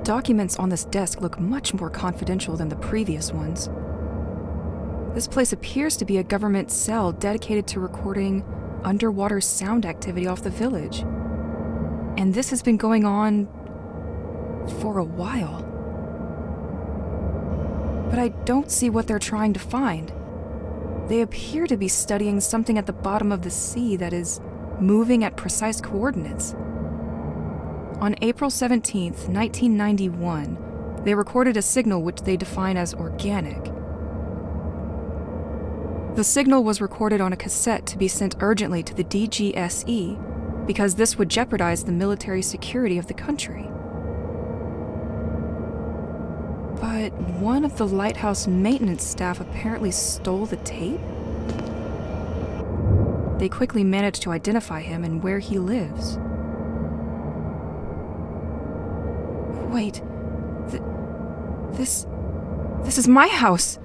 documents on this desk look much more confidential than the previous ones. This place appears to be a government cell dedicated to recording underwater sound activity off the village. And this has been going on for a while. But I don't see what they're trying to find. They appear to be studying something at the bottom of the sea that is moving at precise coordinates. On April 17th, 1991, they recorded a signal which they define as organic. The signal was recorded on a cassette to be sent urgently to the DGSE because this would jeopardize the military security of the country. But one of the lighthouse maintenance staff apparently stole the tape. They quickly managed to identify him and where he lives. Wait, this is my house!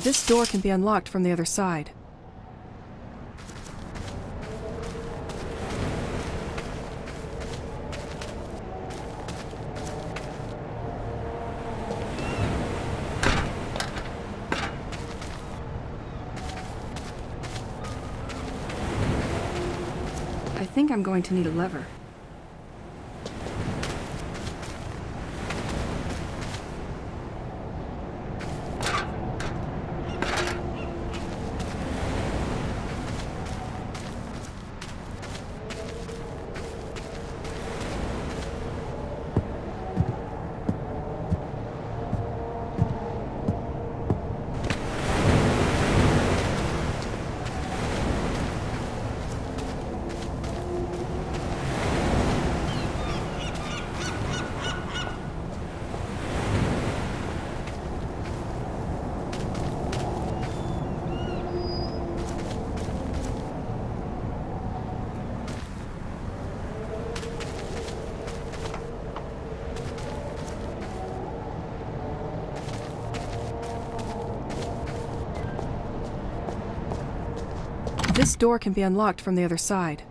This door can be unlocked from the other side. I think I'm going to need a lever. This door can be unlocked from the other side.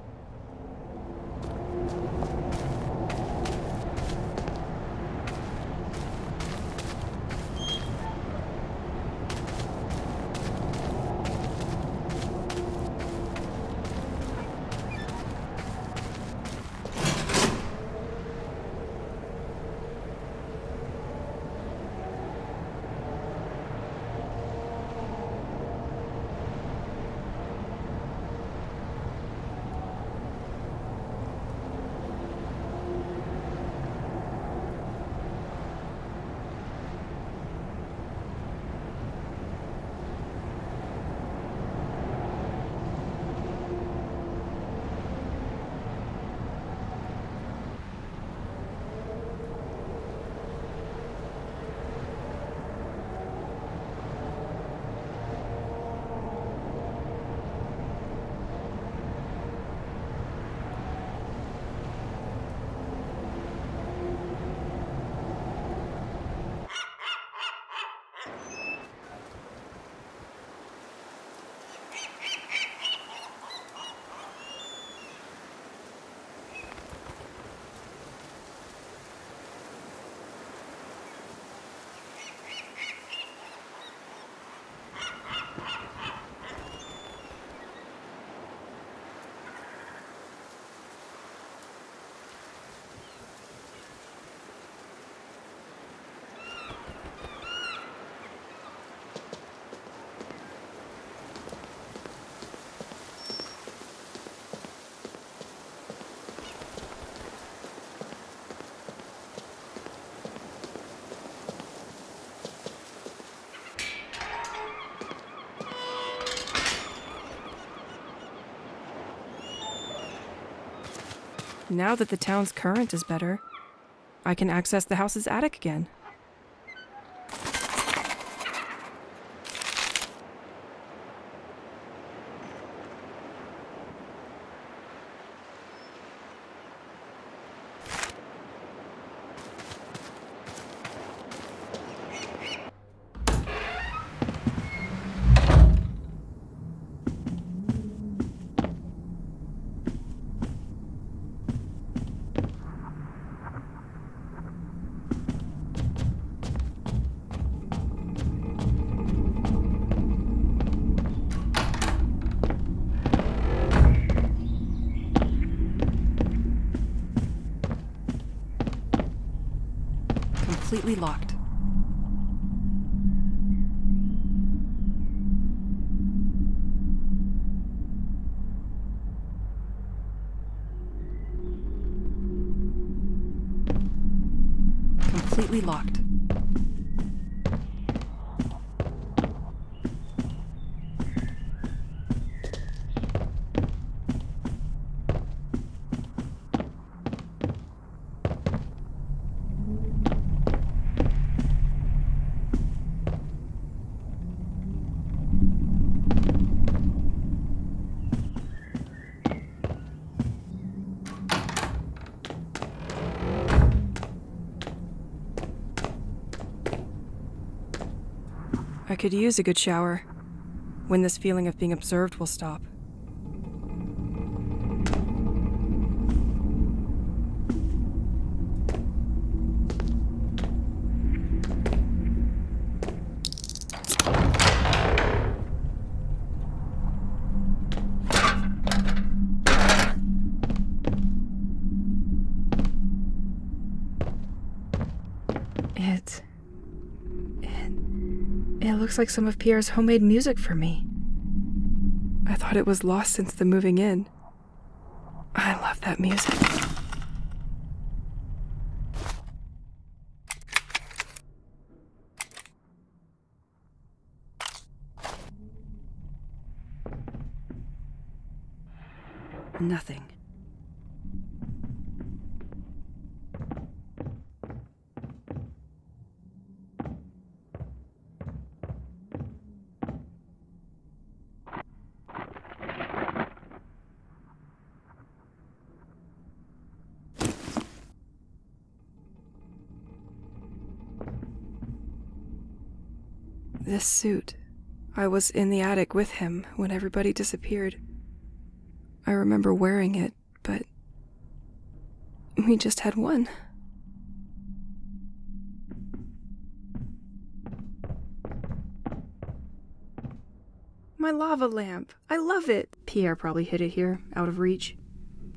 Now that the town's current is better, I can access the house's attic again. Completely locked. Completely locked. I could use a good shower, when this feeling of being observed will stop. It looks like some of Pierre's homemade music for me. I thought it was lost since the moving in. I love that music. Nothing. This suit. I was in the attic with him when everybody disappeared. I remember wearing it, but we just had one. My lava lamp. I love it. Pierre probably hid it here, out of reach.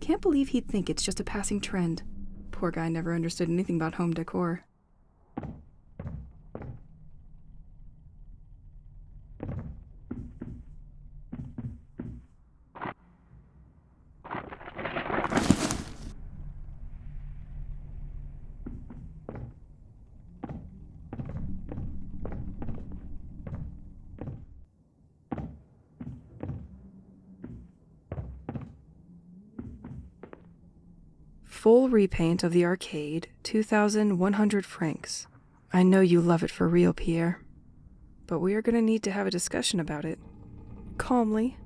Can't believe he'd think it's just a passing trend. Poor guy never understood anything about home decor. Full repaint of the arcade, 2,100 francs. I know you love it for real, Pierre. But we are going to need to have a discussion about it. Calmly.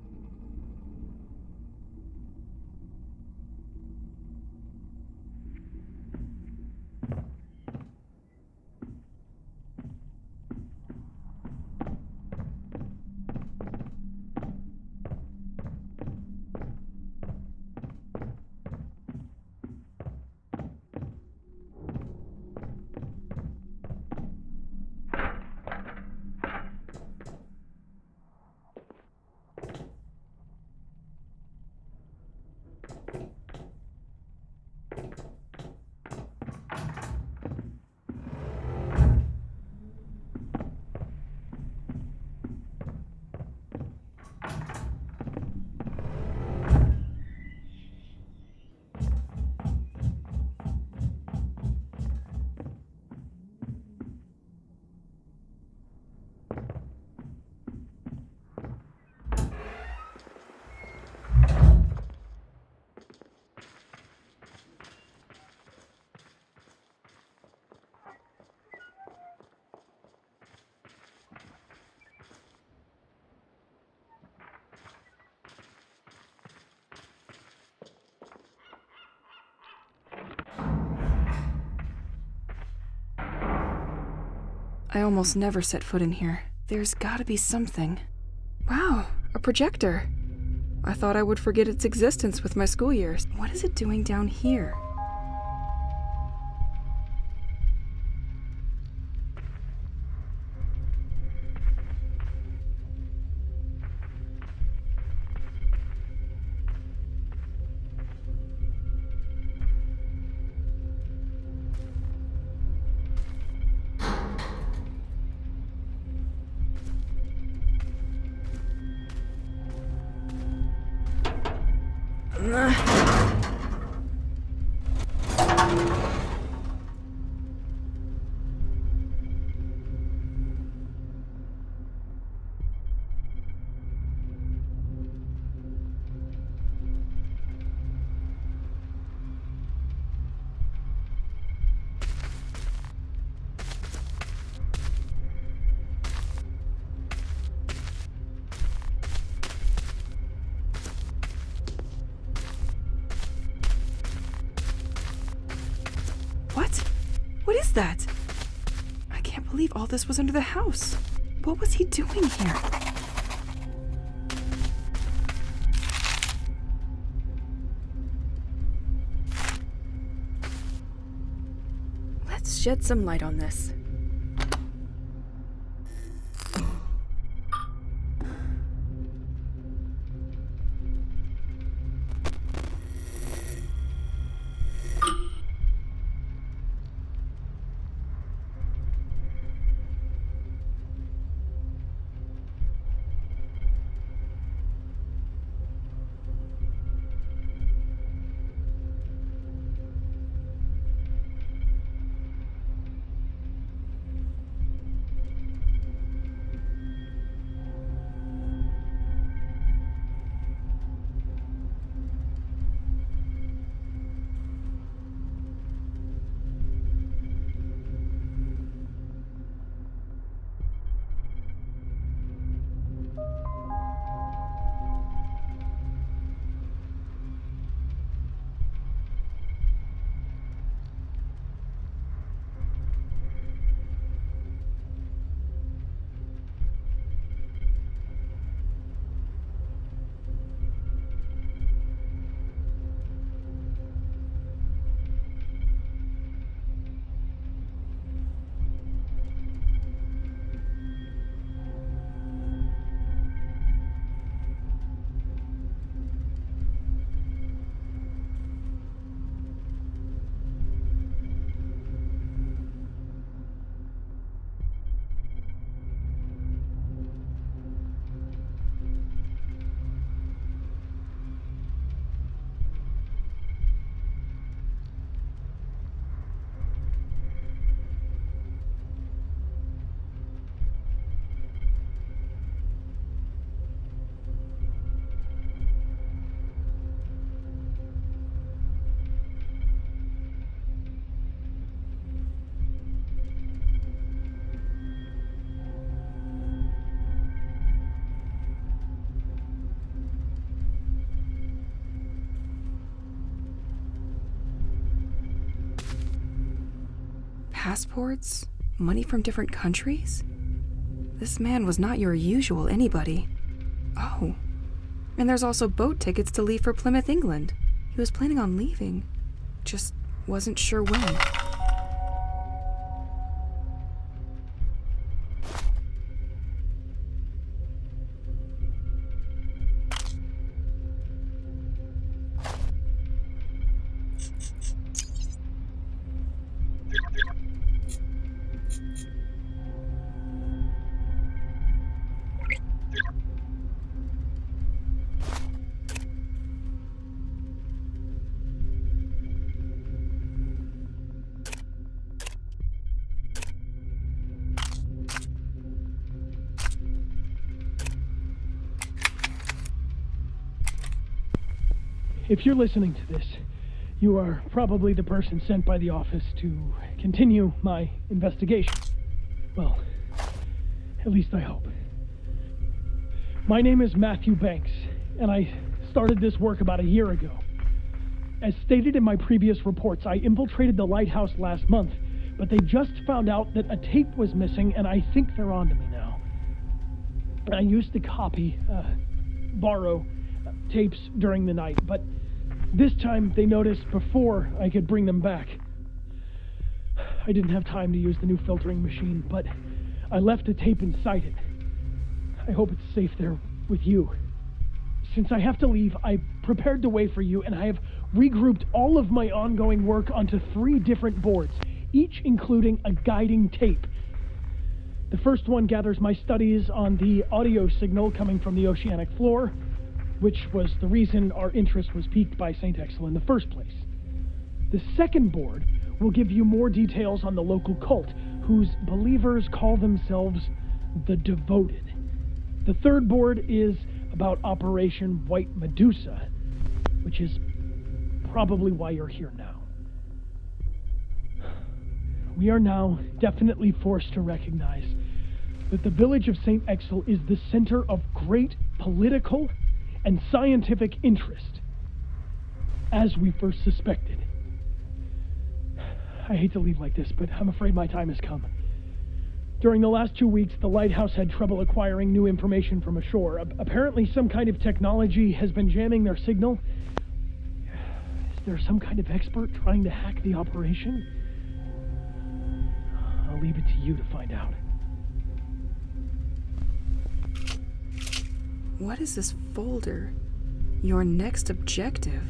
I almost never set foot in here. There's gotta be something. Wow, a projector. I thought I would forget its existence with my school years. What is it doing down here? What is that? I can't believe all this was under the house. What was he doing here? Let's shed some light on this. Passports? Money from different countries? This man was not your usual anybody. Oh. And there's also boat tickets to leave for Plymouth, England. He was planning on leaving. Just wasn't sure when. If you're listening to this, you are probably the person sent by the office to continue my investigation. Well, at least I hope. My name is Matthew Banks, and I started this work about a year ago. As stated in my previous reports, I infiltrated the lighthouse last month but they just found out that a tape was missing, and I think they're onto me now. I used to borrow tapes during the night, but this time they noticed before I could bring them back. I didn't have time to use the new filtering machine, but I left a tape inside it. I hope it's safe there with you. Since I have to leave, I prepared the way for you, and I have regrouped all of my ongoing work onto 3 different boards, each including a guiding tape. The first one gathers my studies on the audio signal coming from the oceanic floor, which was the reason our interest was piqued by St. Exel in the first place. The second board will give you more details on the local cult, whose believers call themselves the Devoted. The third board is about Operation White Medusa, which is probably why you're here now. We are now definitely forced to recognize that the village of St. Exel is the center of great political and scientific interest, as we first suspected. I hate to leave like this, but I'm afraid my time has come. During the last 2 weeks, the lighthouse had trouble acquiring new information from ashore. Apparently, some kind of technology has been jamming their signal. Is there some kind of expert trying to hack the operation? I'll leave it to you to find out. What is this folder? Your next objective.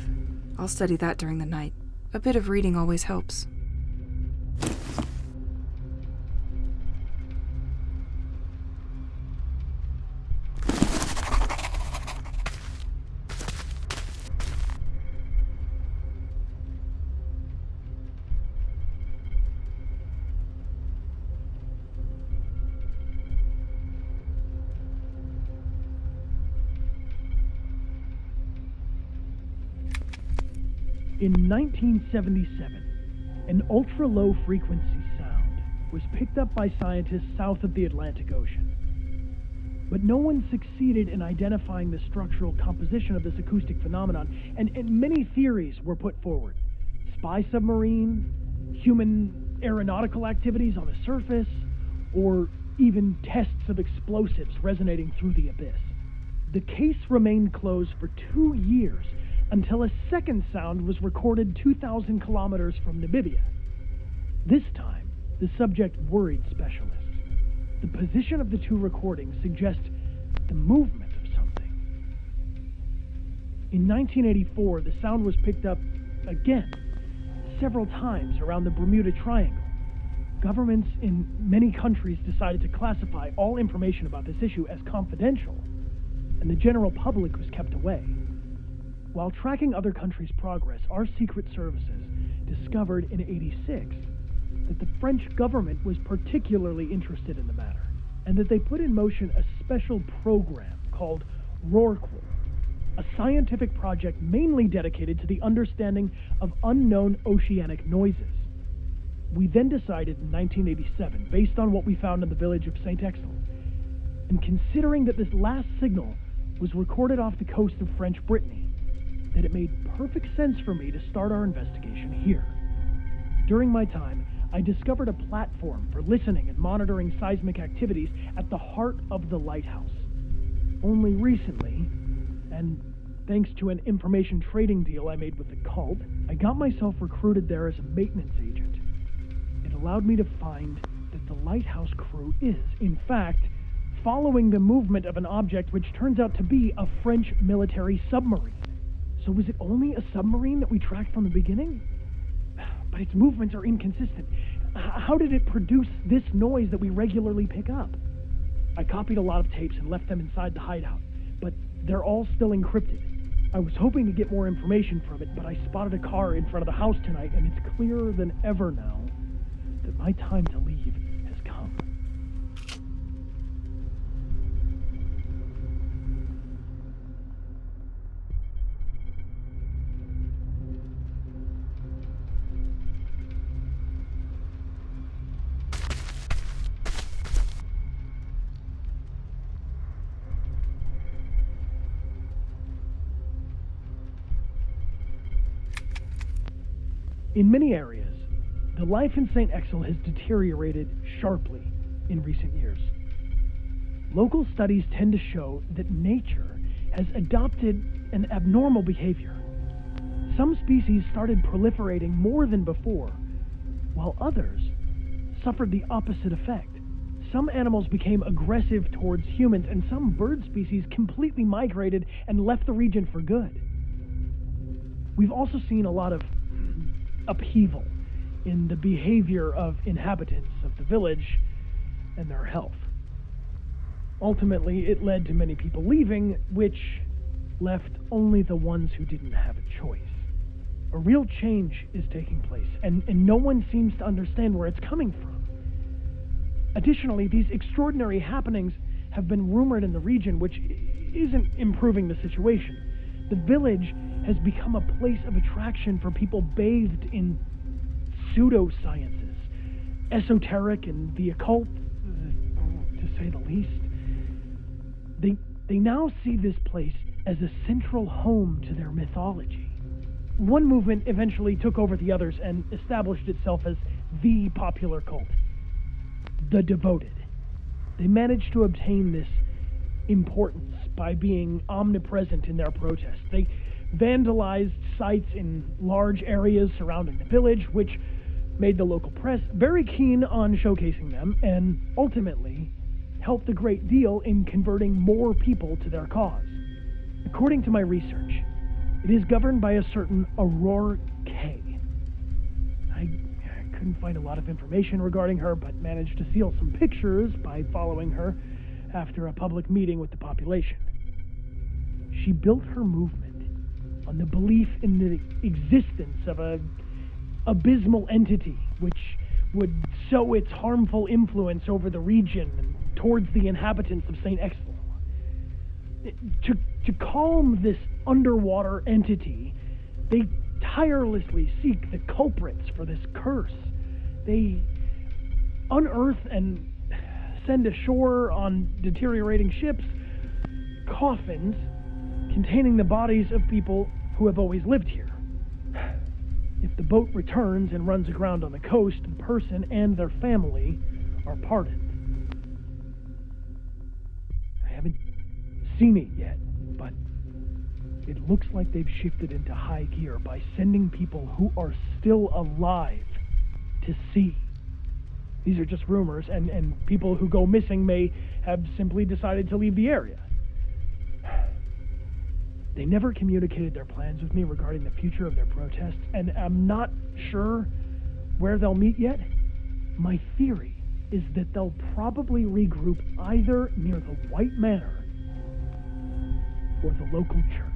I'll study that during the night. A bit of reading always helps. In 1977, an ultra-low frequency sound was picked up by scientists south of the Atlantic Ocean. But no one succeeded in identifying the structural composition of this acoustic phenomenon, and many theories were put forward. Spy submarine, human aeronautical activities on the surface, or even tests of explosives resonating through the abyss. The case remained closed for 2 years, until a second sound was recorded 2,000 kilometers from Namibia. This time, the subject worried specialists. The position of the 2 recordings suggests the movement of something. In 1984, the sound was picked up again, several times around the Bermuda Triangle. Governments in many countries decided to classify all information about this issue as confidential, and the general public was kept away. While tracking other countries' progress, our secret services discovered in '86 that the French government was particularly interested in the matter, and that they put in motion a special program called Rorqual, a scientific project mainly dedicated to the understanding of unknown oceanic noises. We then decided in 1987, based on what we found in the village of St. Exel, and considering that this last signal was recorded off the coast of French Brittany, that it made perfect sense for me to start our investigation here. During my time, I discovered a platform for listening and monitoring seismic activities at the heart of the lighthouse. Only recently, and thanks to an information trading deal I made with the cult, I got myself recruited there as a maintenance agent. It allowed me to find that the lighthouse crew is, in fact, following the movement of an object which turns out to be a French military submarine. So was it only a submarine that we tracked from the beginning? But its movements are inconsistent. How did it produce this noise that we regularly pick up? I copied a lot of tapes and left them inside the hideout, but they're all still encrypted. I was hoping to get more information from it, but I spotted a car in front of the house tonight, and it's clearer than ever now that my time to leave has come. In many areas, The life in St. Exel has deteriorated sharply in recent years. Local studies tend to show that nature has adopted an abnormal behavior. Some species started proliferating more than before, while others suffered the opposite effect. Some animals became aggressive towards humans, and some bird species completely migrated and left the region for good. We've also seen a lot of upheaval in the behavior of inhabitants of the village and their health. Ultimately, it led to many people leaving, which left only the ones who didn't have a choice. A real change is taking place, and no one seems to understand where it's coming from. Additionally, these extraordinary happenings have been rumored in the region, which isn't improving the situation. The village has become a place of attraction for people bathed in pseudosciences, esoteric and the occult, to say the least. They now see this place as a central home to their mythology. One movement eventually took over the others and established itself as the popular cult, the Devoted. They managed to obtain this importance by being omnipresent in their protests. They vandalized sites in large areas surrounding the village, which made the local press very keen on showcasing them, and ultimately helped a great deal in converting more people to their cause. According to my research, it is governed by a certain Aurora K. I couldn't find a lot of information regarding her, but managed to steal some pictures by following her after a public meeting with the population. She built her movement on the belief in the existence of an abysmal entity which would sow its harmful influence over the region and towards the inhabitants of St. Exel. To calm this underwater entity, they tirelessly seek the culprits for this curse. They unearth and send ashore on deteriorating ships coffins containing the bodies of people who have always lived here. If the boat returns and runs aground on the coast, the person and their family are pardoned. I haven't seen it yet, but it looks like they've shifted into high gear by sending people who are still alive to sea. These are just rumors, and people who go missing may have simply decided to leave the area. They never communicated their plans with me regarding the future of their protests, and I'm not sure where they'll meet yet. My theory is that they'll probably regroup either near the White Manor or the local church.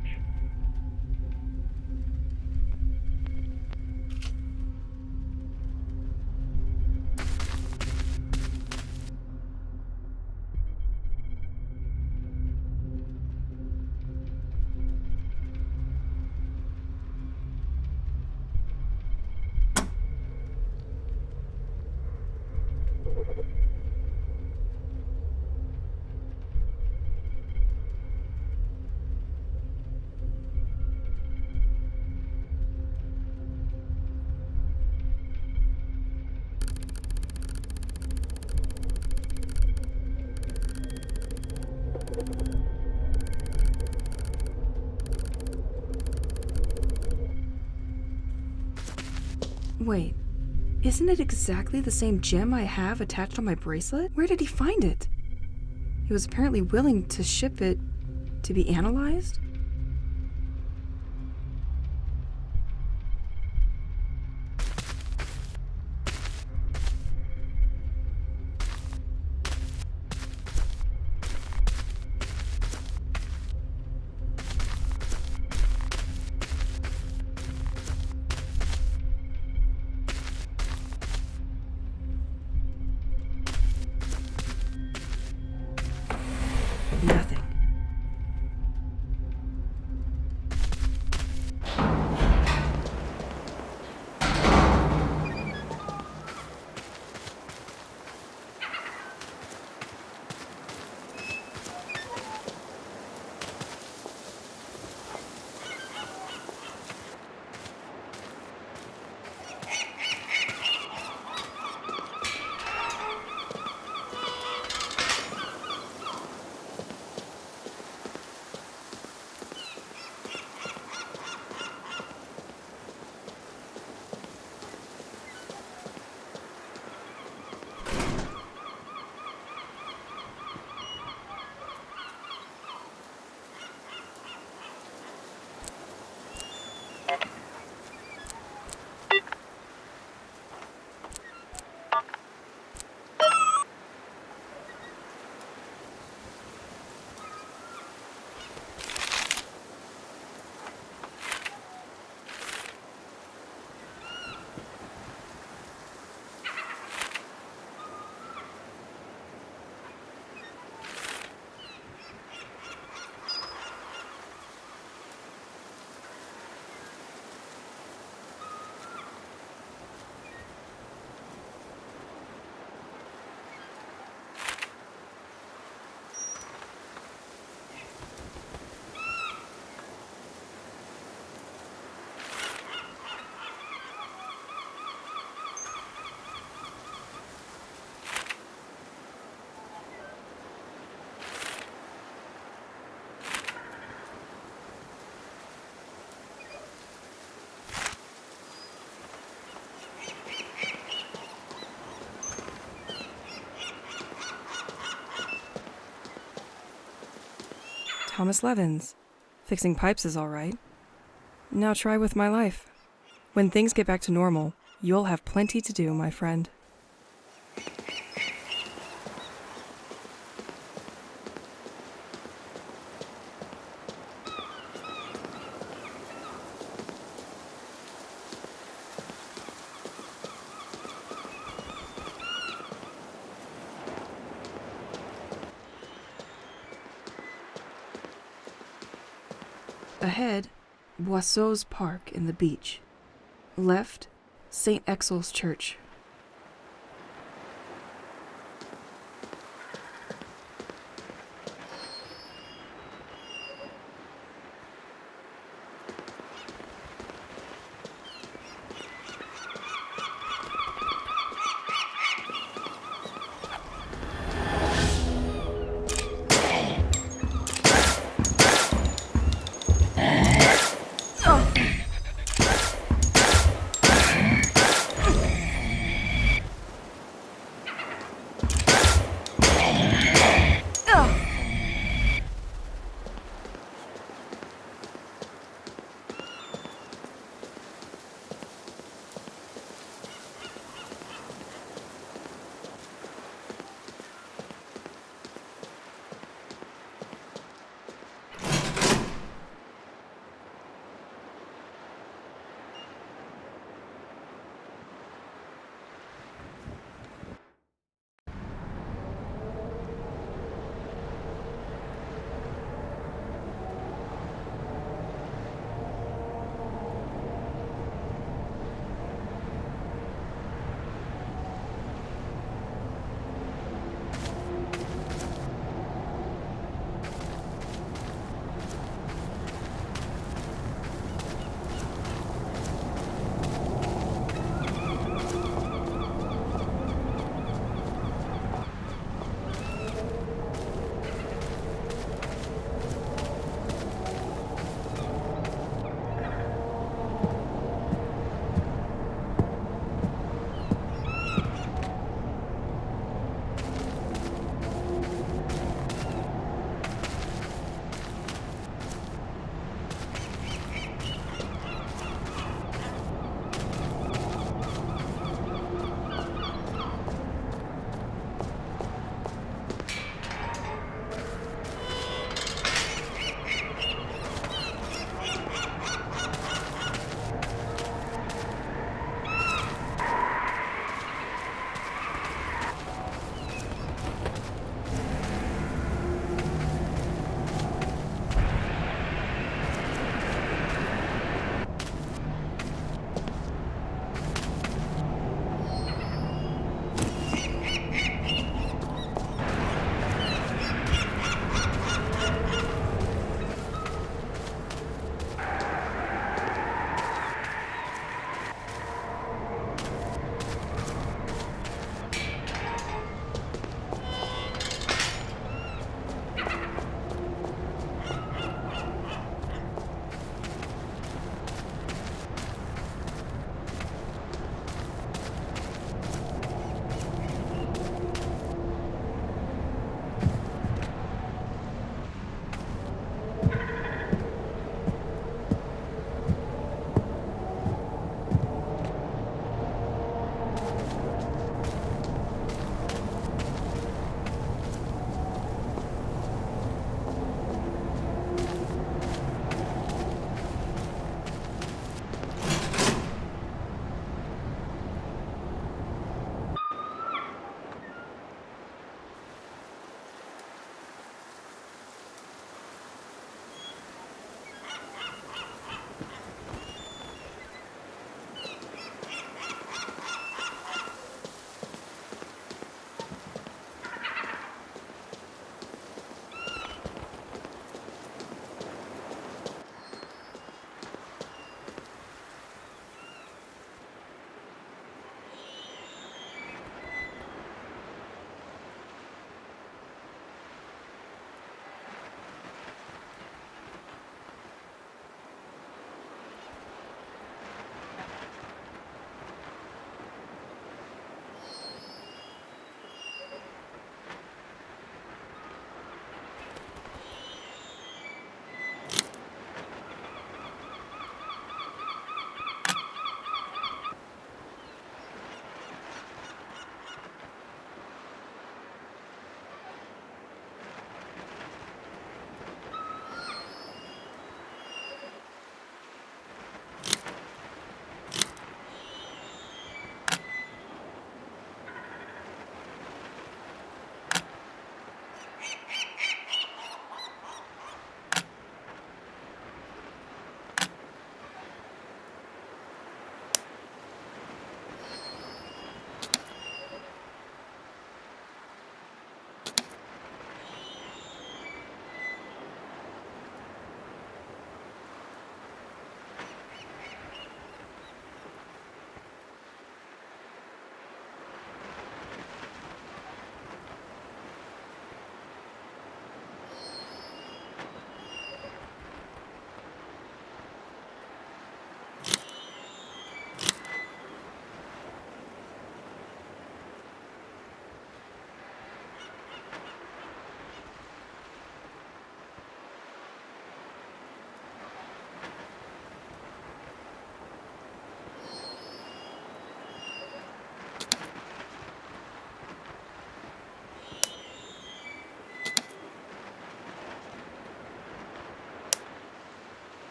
Wait, isn't it exactly the same gem I have attached on my bracelet? Where did he find it? He was apparently willing to ship it to be analyzed? Nothing. Thomas Levins. Fixing pipes is all right. Now try with my life. When things get back to normal, you'll have plenty to do, my friend. Ahead, Boisseau's Park in the beach. Left, St. Exel's Church.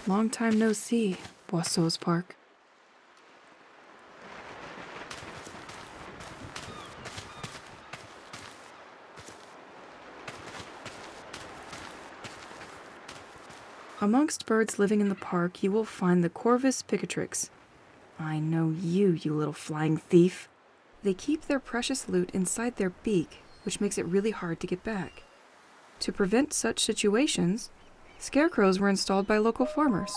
Long time no see, Boisseau's Park. Amongst birds living in the park, you will find the Corvus picatrix. I know you, you little flying thief. They keep their precious loot inside their beak, which makes it really hard to get back. To prevent such situations, scarecrows were installed by local farmers.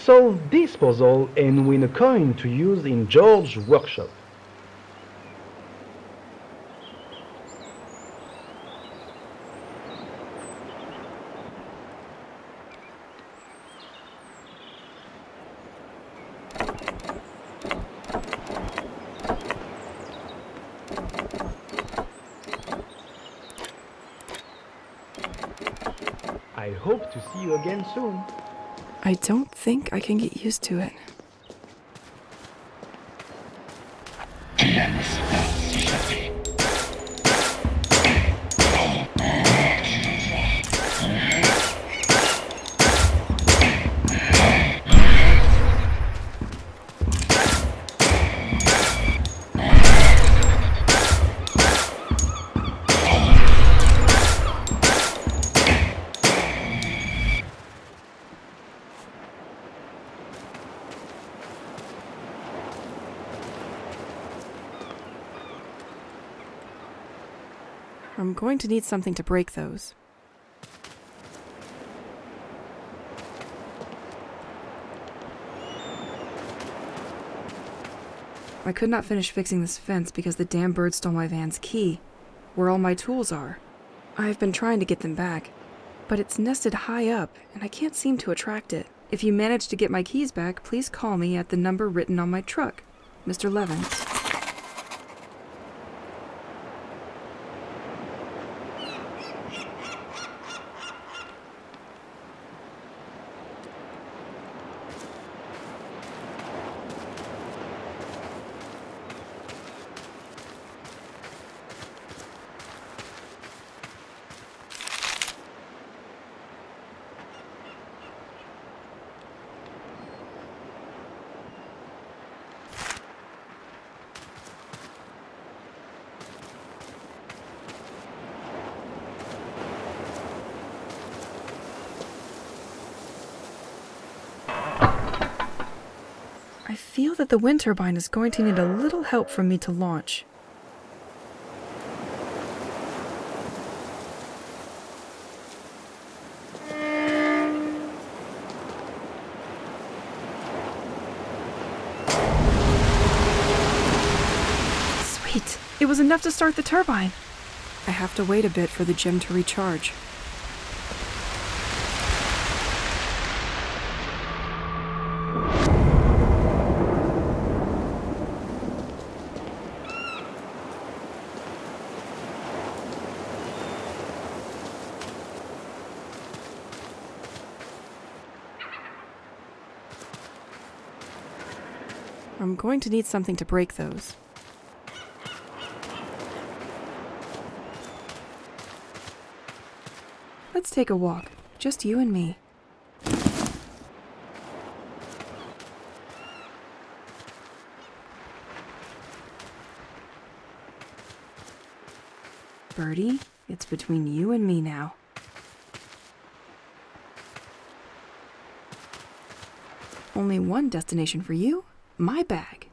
Solve this puzzle and win a coin to use in George's workshop. I hope to see you again soon. I don't think I can get used to it. I'm going to need something to break those. I could not finish fixing this fence because the damn bird stole my van's key, where all my tools are. I've been trying to get them back, but it's nested high up and I can't seem to attract it. If you manage to get my keys back, please call me at the number written on my truck, Mr. Levins. I feel that the wind turbine is going to need a little help from me to launch. Sweet! It was enough to start the turbine. I have to wait a bit for the gem to recharge. I'm going to need something to break those. Let's take a walk, just you and me. Birdie, it's between you and me now. Only one destination for you. My bag.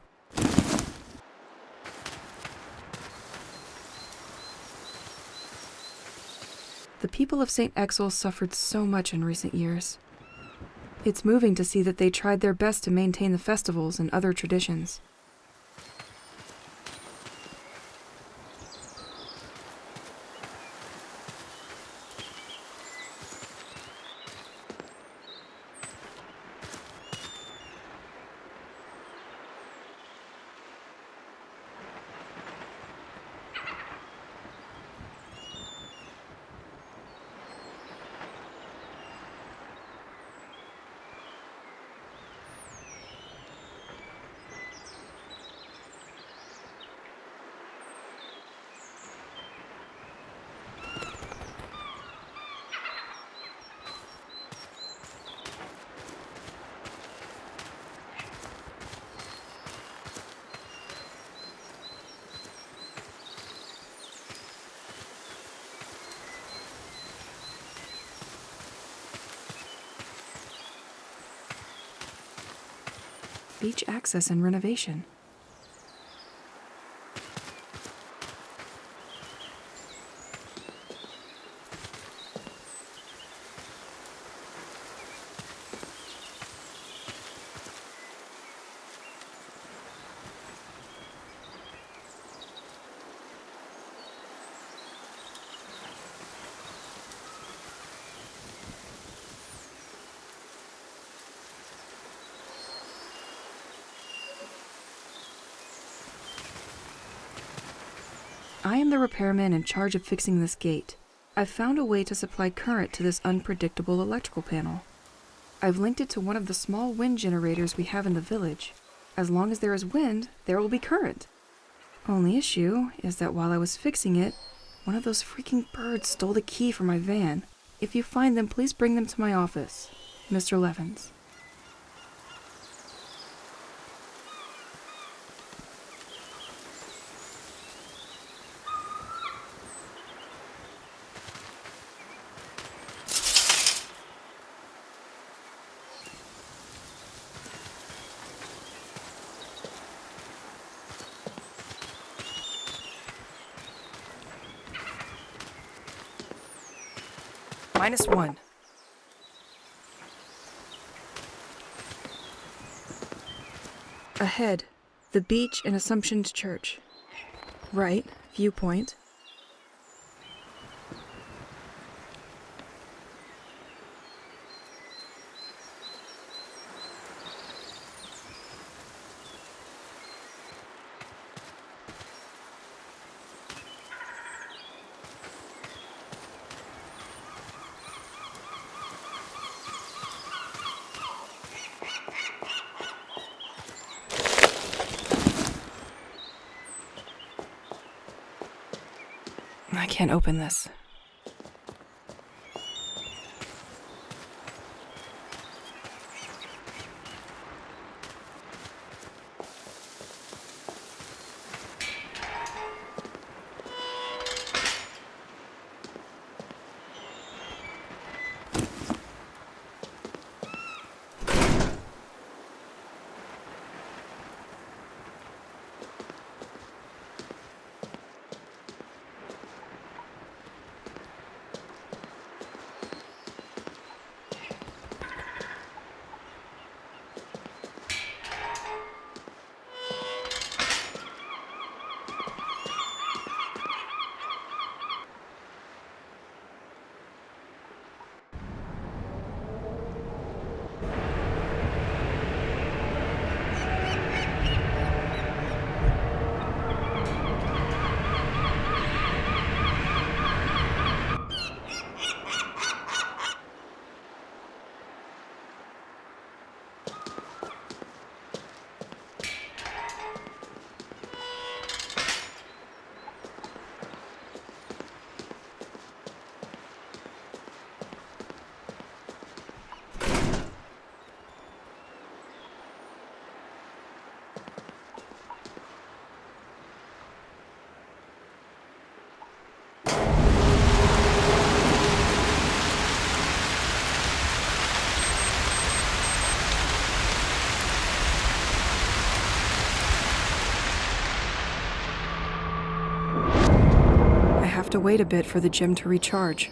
The people of St. Exil suffered so much in recent years. It's moving to see that they tried their best to maintain the festivals and other traditions. Beach access and renovation. I am the repairman in charge of fixing this gate. I've found a way to supply current to this unpredictable electrical panel. I've linked it to one of the small wind generators we have in the village. As long as there is wind, there will be current. Only issue is that while I was fixing it, one of those freaking birds stole the key from my van. If you find them, please bring them to my office. Mr. Levins. -1. Ahead, the beach and Assumption Church. Right, viewpoint. I can't open this. I have to wait a bit for the gem to recharge.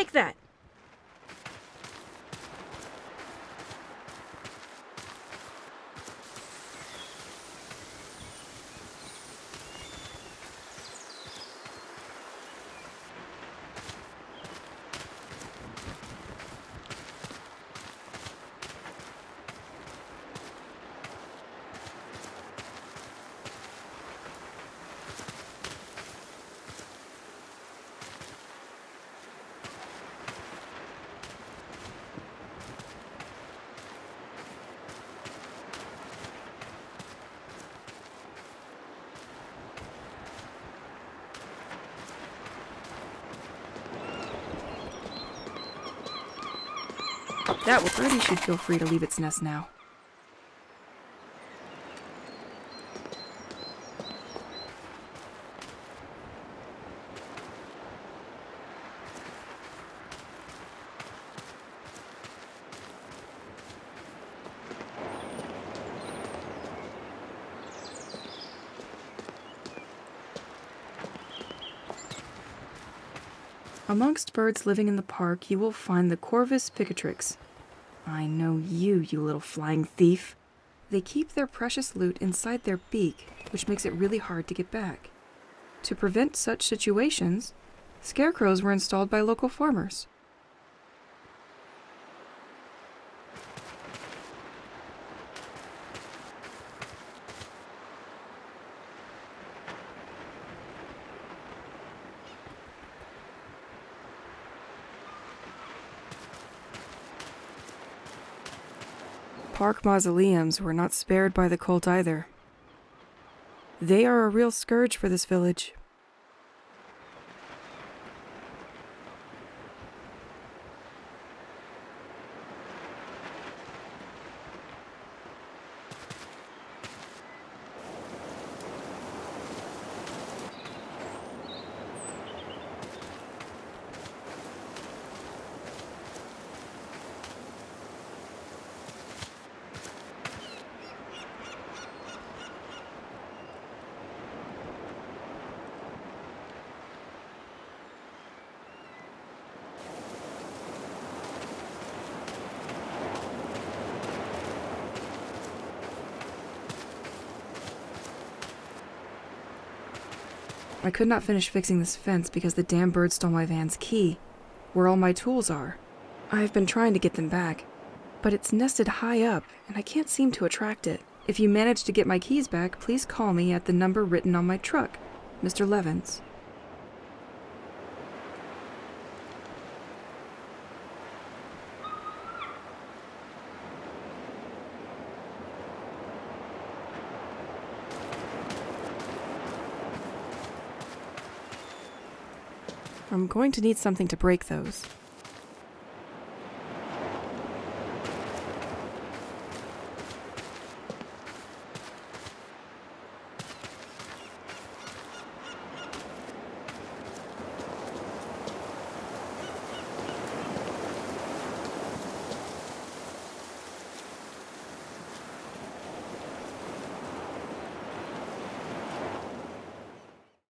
like that. That birdie should feel free to leave its nest now. Amongst birds living in the park, you will find the Corvus picatrix. I know you, you little flying thief. They keep their precious loot inside their beak, which makes it really hard to get back. To prevent such situations, scarecrows were installed by local farmers. Park mausoleums were not spared by the cult either. They are a real scourge for this village. I could not finish fixing this fence because the damn bird stole my van's key, where all my tools are. I have been trying to get them back, but it's nested high up, and I can't seem to attract it. If you manage to get my keys back, please call me at the number written on my truck, Mr. Levins. I'm going to need something to break those.